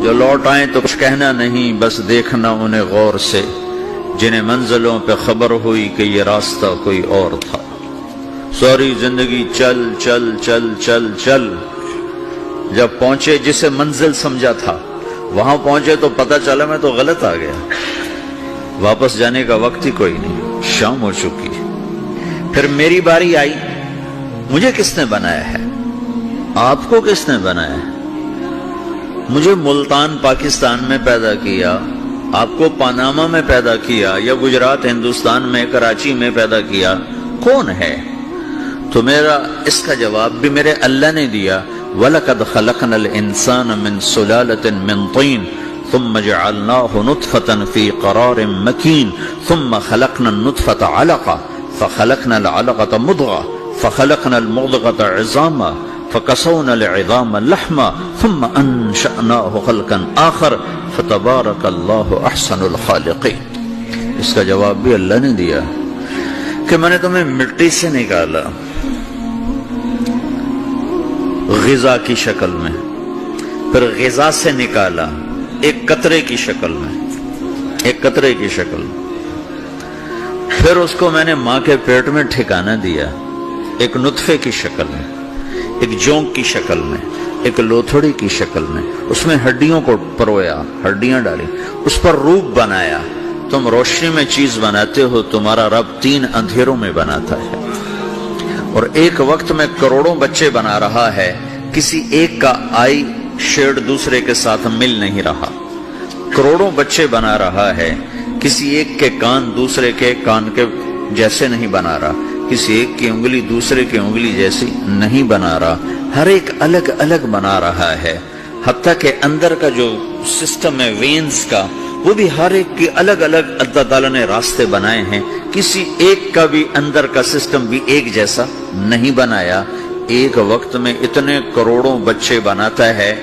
جو لوٹ آئیں تو کچھ کہنا نہیں، بس دیکھنا انہیں غور سے، جنہیں منزلوں پہ خبر ہوئی کہ یہ راستہ کوئی اور تھا۔ ساری زندگی چل چل چل چل چل، جب پہنچے جسے منزل سمجھا تھا وہاں پہنچے تو پتہ چلا میں تو غلط آ گیا، واپس جانے کا وقت ہی کوئی نہیں، شام ہو چکی۔ پھر میری باری آئی، مجھے کس نے بنایا ہے؟ آپ کو کس نے بنایا ہے؟ مجھے ملتان پاکستان میں پیدا کیا، آپ کو پاناما میں پیدا کیا، یا گجرات ہندوستان میں کراچی میں پیدا کیا، کون ہے؟ تو میرا اس کا جواب بھی میرے اللہ نے دیا، وَلَقَدْ خَلَقْنَا الْإِنسَانَ مِنْ سُلَالَةٍ مِنْ طِينٍ ثُمَّ جَعَلْنَاهُ نُطْفَةً فِي قَرَارٍ مَكِينٍ ثُمَّ خَلَقْنَا النُّطْفَةَ عَلَقَةً فَخَلَقْنَا الْعَلَقَةَ مُضْغَةً فَخَلَقْنَا الْمُضْغَةَ عِظَامًا فَكَسَوْنَا الْعِظَامَ لَحْمًا ثُمَّ أَنشَأْنَاهُ خَلْقًا آخَرَ فَتَبَارَكَ اللَّهُ أَحْسَنُ الْخَالِقِينَ۔ اس کا جواب بھی اللہ نے دیا کہ میں نے تمہیں مٹی سے نکالا غذا کی شکل میں، پھر غذا سے نکالا ایک قطرے کی شکل میں، ایک قطرے کی شکل میں، پھر اس کو میں نے ماں کے پیٹ میں ٹھکانہ دیا ایک نطفے کی شکل میں، ایک جونک کی شکل میں، ایک لوتھڑی کی شکل میں، اس میں ہڈیوں کو پرویا، ہڈیاں ڈالی، اس پر روپ بنایا۔ تم روشنی میں چیز بناتے ہو، تمہارا رب 3 اندھیروں میں بناتا ہے، اور ایک وقت میں کروڑوں بچے بنا رہا ہے، کسی ایک کا آئی شیڈ دوسرے کے ساتھ مل نہیں رہا، کروڑوں بچے بنا رہا ہے، کسی ایک کے کان دوسرے کے کان کے جیسے نہیں بنا رہا، کسی ایک کی انگلی دوسرے کی انگلی جیسی نہیں بنا رہا، ہر ایک الگ الگ بنا رہا ہے، حتیٰ کہ اندر کا جو سسٹم ہے وینز کا، وہ بھی ہر ایک کی الگ الگ اللہ تعالیٰ نے راستے بنائے ہیں، کسی ایک کا بھی اندر کا سسٹم بھی ایک جیسا نہیں بنایا۔ ایک وقت میں اتنے کروڑوں بچے بناتا ہے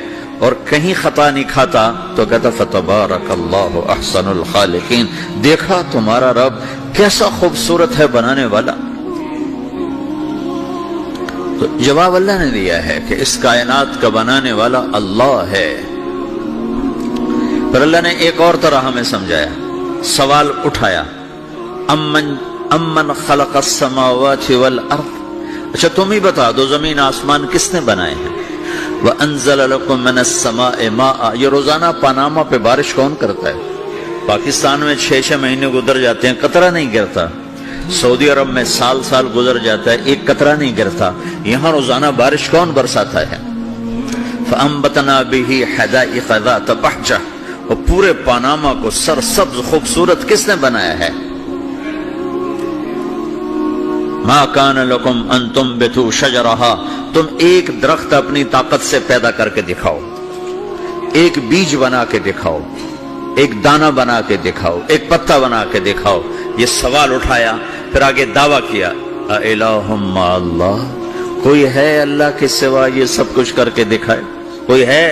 اور کہیں خطا نہیں کھاتا، تو کہتا فتبارک اللہ احسن الخالقین، دیکھا تمہارا رب کیسا خوبصورت ہے بنانے والا۔ تو جواب اللہ نے دیا ہے کہ اس کائنات کا بنانے والا اللہ ہے۔ پر اللہ نے ایک اور طرح ہمیں سمجھایا، سوال اٹھایا، امن خلق السماوات والارض، اچھا تم ہی بتا دو زمین آسمان کس نے بنائے ہیں؟ وَأَنزَلَ لَكُم مِّنَ السَّمَاءِ مَاءً، یہ روزانہ پاناما پہ بارش کون کرتا ہے؟ پاکستان میں 6 مہینے گزر جاتے ہیں، قطرہ نہیں گرتا، سعودی عرب میں سال گزر جاتا ہے، ایک قطرہ نہیں گرتا، یہاں روزانہ بارش کون برساتا ہے؟ فَأَنبَتْنَا بِهِ حَدَائِقَ ذَاتَ بَهْجَةٍ، اور پورے پاناما کو سرسبز خوبصورت کس نے بنایا ہے؟ مَا كَانَ لَكُمْ أَن تُنبِتُوا شَجَرَهَا، تم ایک درخت اپنی طاقت سے پیدا کر کے دکھاؤ، ایک بیج بنا کے دکھاؤ، ایک دانہ بنا کے دکھاؤ، ایک پتا بنا کے دکھاؤ۔ یہ سوال اٹھایا، پھر آگے دعویٰ کیا، اَإِلَٰهٌ مَّعَ اللَّهِ، کوئی ہے اللہ کے سوا یہ سب کچھ کر کے دکھائے؟ کوئی ہے؟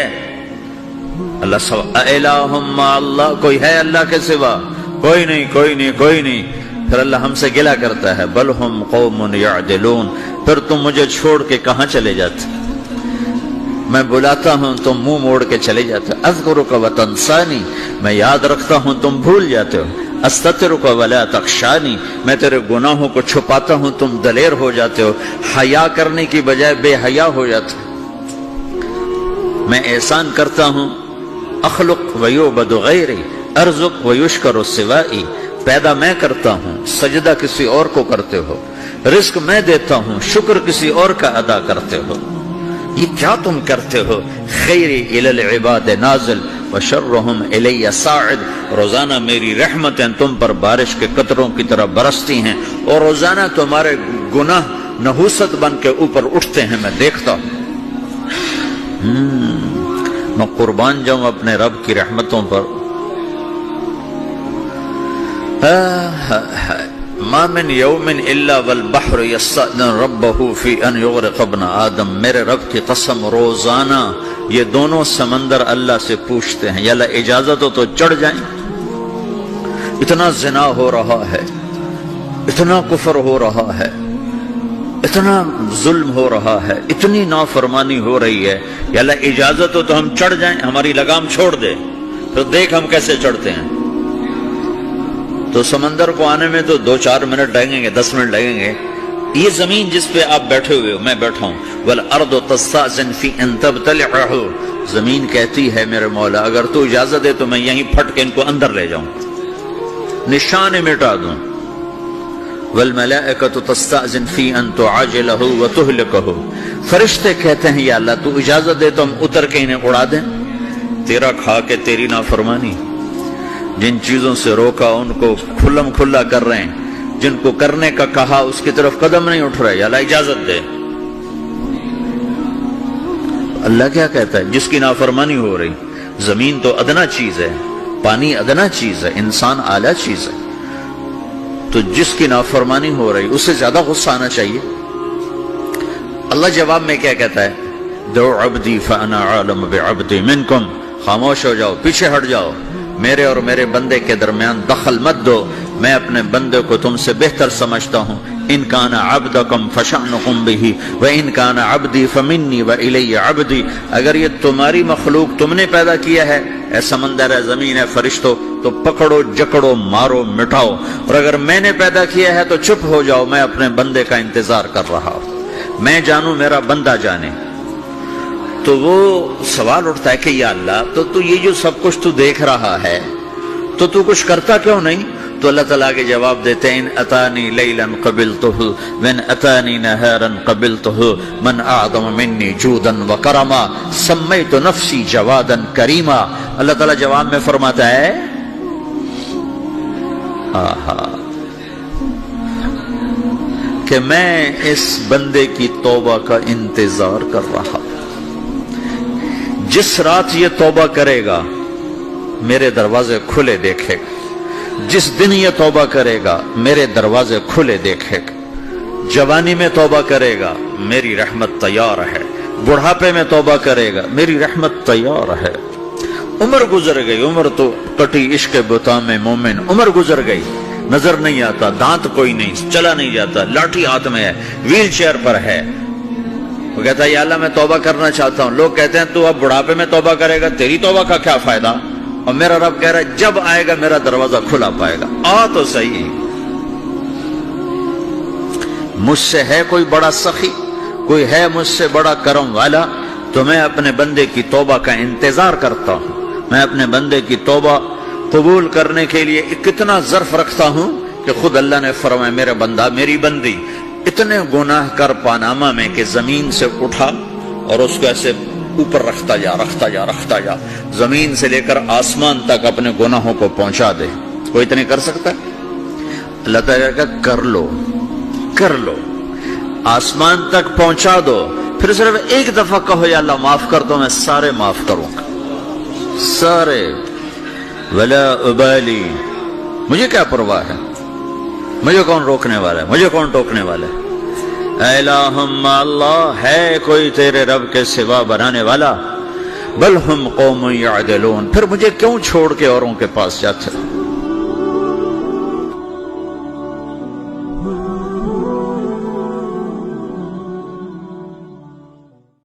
اللہ سوا اِلَٰهٌ مَّعَ اللَّهِ، کوئی ہے اللہ کے سوا؟ کوئی نہیں، کوئی نہیں، کوئی نہیں۔ پھر اللہ ہم سے گلہ کرتا ہے، بل ہم قوم یعدلون، پھر تم مجھے چھوڑ کے کہاں چلے جاتے؟ میں بلاتا ہوں تم منہ موڑ کے چلے جاتے ہو، اذکرک وتنسانی، میں یاد رکھتا ہوں تم بھول جاتے ہو، استترک ولا تخشانی، میں تیرے گناہوں کو چھپاتا ہوں تم دلیر ہو جاتے ہو، حیا کرنے کی بجائے بے حیا ہو جاتے ہو۔ میں احسان کرتا ہوں، اخلق ویعبد غیری ارزق ویشکر سوائی، پیدا میں کرتا ہوں، سجدہ کسی اور کو کرتے ہو، رزق میں دیتا ہوں، شکر کسی اور کا ادا کرتے ہو، یہ کیا تم کرتے ہو؟ خیری الی العباد نازل وشرہم الی صاعد، روزانہ میری رحمتیں تم پر بارش کے قطروں کی طرح برستی ہیں، اور روزانہ تمہارے گناہ نحوست بن کے اوپر اٹھتے ہیں، میں دیکھتا ہوں۔ میں قربان جاؤں اپنے رب کی رحمتوں پر۔ ما من یوم الا والبحر یستأذن ربہ فی ان یغرق ابن آدم، میرے رب کی قسم روزانہ یہ دونوں سمندر اللہ سے پوچھتے ہیں، یا اللہ اجازت ہو تو چڑھ جائیں، اتنا زنا ہو رہا ہے، اتنا کفر ہو رہا ہے، اتنا ظلم ہو رہا ہے، اتنی نافرمانی ہو رہی ہے، یا اللہ اجازت ہو تو ہم چڑھ جائیں، ہماری لگام چھوڑ دے، تو دیکھ ہم کیسے چڑھتے ہیں۔ تو سمندر کو آنے میں تو 2-4 منٹ لگیں گے، 10 منٹ لگیں گے۔ یہ زمین جس پہ آپ بیٹھے ہوئے ہو، میں بیٹھا ہوں، وَالْأَرْضُ تَسْتَأْذِنُ فِي أَن تَبْتَلِعَهُ، زمین کہتی ہے میرے مولا اگر تو اجازت دے تو میں یہیں پھٹ کے ان کو اندر لے جاؤں، نشان مٹا دوں۔ وَالْمَلَائِكَةُ تَسْتَأْذِنُ فِي أَن تُعَاجِلَهُ وَتُهْلِكَهُ، فرشتے کہتے ہیں یا اللہ تو اجازت دے تو ہم اتر کے انہیں اڑا دیں، تیرا کھا کے تیری نافرمانی۔ جن چیزوں سے روکا ان کو کھلم کھلا کر رہے ہیں، جن کو کرنے کا کہا اس کی طرف قدم نہیں اٹھ رہے، یا اللہ اجازت دے۔ اللہ کیا کہتا ہے؟ جس کی نافرمانی ہو رہی، زمین تو ادنا چیز ہے، پانی ادنا چیز ہے، انسان اعلیٰ چیز ہے، تو جس کی نافرمانی ہو رہی اسے زیادہ غصہ آنا چاہیے۔ اللہ جواب میں کیا کہتا ہے؟ دو عبدی فانا عالم بعبدی منکم، خاموش ہو جاؤ، پیچھے ہٹ جاؤ، میرے اور میرے بندے کے درمیان دخل مت دو، میں اپنے بندے کو تم سے بہتر سمجھتا ہوں۔ ان کان عبدکم فشأنکم بہ وان کان عبدی فمنی والی عبدی، اگر یہ تمہاری مخلوق تم نے پیدا کیا ہے، اے سمندر ہے، زمین ہے، فرشتوں، تو پکڑو جکڑو مارو مٹاؤ، اور اگر میں نے پیدا کیا ہے تو چپ ہو جاؤ، میں اپنے بندے کا انتظار کر رہا ہوں، میں جانوں میرا بندہ جانے۔ تو وہ سوال اٹھتا ہے کہ یا اللہ تو یہ جو سب کچھ تو دیکھ رہا ہے تو کچھ کرتا کیوں نہیں؟ تو اللہ تعالیٰ کے جواب دیتے ہیں ان اتانی لیلا قبلتہ وان اتانی نہارا قبلتہ من اعظم منی جودا وکرما سمیت نفسی جوادا کریما۔ اللہ تعالیٰ جواب میں فرماتا ہے کہ میں اس بندے کی توبہ کا انتظار کر رہا ہوں، جس رات یہ توبہ کرے گا میرے دروازے کھلے دیکھے گا، جس دن یہ توبہ کرے گا میرے دروازے کھلے دیکھے گا، جوانی میں توبہ کرے گا میری رحمت تیار ہے، بڑھاپے میں توبہ کرے گا میری رحمت تیار ہے۔ عمر گزر گئی، عمر تو کٹی عشق بتا میں مومن، عمر گزر گئی، نظر نہیں آتا، دانت کوئی نہیں، چلا نہیں جاتا، لاٹھی ہاتھ میں ہے، ویل چیئر پر ہے، وہ کہتا ہے یا اللہ میں توبہ کرنا چاہتا ہوں۔ لوگ کہتے ہیں تو اب بڑھاپے میں توبہ کرے گا، تیری توبہ کا کیا فائدہ؟ اور میرا رب کہہ رہا ہے جب آئے گا میرا دروازہ کھلا پائے گا، آ تو صحیح۔ مجھ سے ہے کوئی بڑا سخی، کوئی ہے مجھ سے بڑا کرم والا، تو میں اپنے بندے کی توبہ کا انتظار کرتا ہوں، میں اپنے بندے کی توبہ قبول کرنے کے لیے کتنا ظرف رکھتا ہوں کہ خود اللہ نے فرمایا میرا بندہ میری بندی اتنے گناہ کر پاناما میں کہ زمین سے اٹھا اور اس کو ایسے اوپر رکھتا جا، زمین سے لے کر آسمان تک اپنے گناہوں کو پہنچا دے۔ کوئی اتنے کر سکتا ہے؟ اللہ تعالیٰ کا کر لو، آسمان تک پہنچا دو، پھر صرف ایک دفعہ کہو یا اللہ معاف کر دو، میں سارے معاف کروں گا، سارے، ولا ابالی، مجھے کیا پرواہ ہے، مجھے کون روکنے والا ہے، مجھے کون ٹوکنے والا ہے۔ اے الہم اللہ، ہے کوئی تیرے رب کے سوا بنانے والا؟ بل ہم قوم یعدلون، پھر مجھے کیوں چھوڑ کے اوروں کے پاس جاتے؟